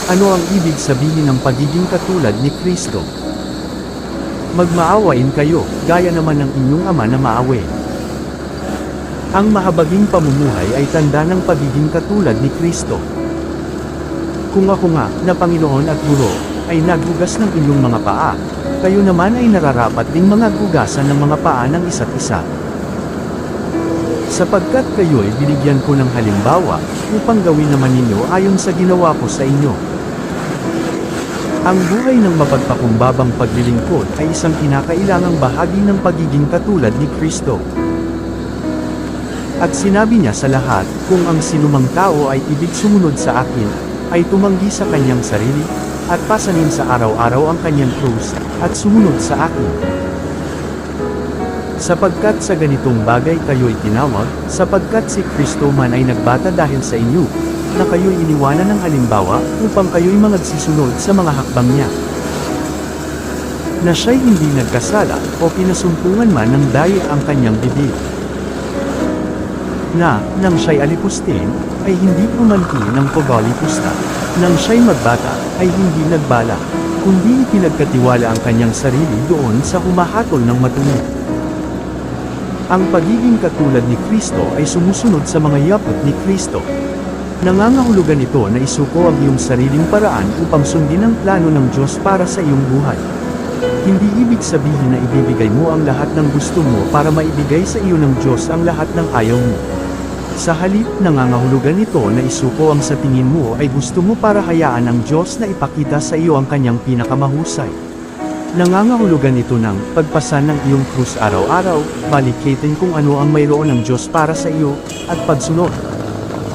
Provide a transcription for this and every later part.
Ano ang ibig sabihin ng pagiging katulad ni Kristo? Magmaawain kayo, gaya naman ng inyong Ama na maawain. Ang mahabaging pamumuhay ay tanda ng pagiging katulad ni Kristo. Kung ako nga, na Panginoon at Guro, ay naghugas ng inyong mga paa, kayo naman ay nararapat ding mga hugasan ng mga paa ng isa't isa. Sapagkat kayo'y binigyan ko ng halimbawa, upang gawin naman ninyo ayon sa ginawa ko sa inyo. Ang buhay ng mapagpakumbabang paglilingkod ay isang kinakailangang bahagi ng pagiging katulad ni Kristo. At sinabi niya sa lahat, kung ang sinumang tao ay ibig sumunod sa akin, ay tumanggi sa kanyang sarili, at pasanin sa araw-araw ang kanyang krus, at sumunod sa akin. Sapagkat sa ganitong bagay kayo'y tinawag, sapagkat si Kristo man ay nagbata dahil sa inyo, na kayo'y iniwanan ng halimbawa, upang kayo'y magsisunod sa mga hakbang niya. Na siya'y hindi nagkasala, o pinasumpungan man ng daya ang kanyang bibig. Na, nang siya'y alipustin, ay hindi pumanti ng pagalipusta. Nang siya'y magbata, ay hindi nagbala, kundi ipinagkatiwala ang kanyang sarili doon sa humahatol ng matuwid. Ang pagiging katulad ni Kristo ay sumusunod sa mga yakot ni Kristo. Nangangahulugan ito na isuko ang iyong sariling paraan upang sundin ang plano ng Diyos para sa iyong buhay. Hindi ibig sabihin na ibibigay mo ang lahat ng gusto mo para maibigay sa iyo ng Diyos ang lahat ng ayaw mo. Sa halip, nangangahulugan ito na isuko ang sa tingin mo ay gusto mo para hayaan ng Diyos na ipakita sa iyo ang kanyang pinakamahusay. Nangangahulugan ito ng pagpasan ng iyong krus araw-araw, balikitin kung ano ang mayroon ng Diyos para sa iyo, at pagsunod.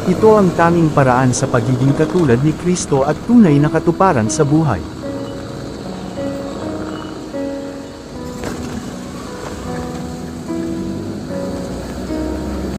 Ito ang tanging paraan sa pagiging katulad ni Kristo at tunay na katuparan sa buhay.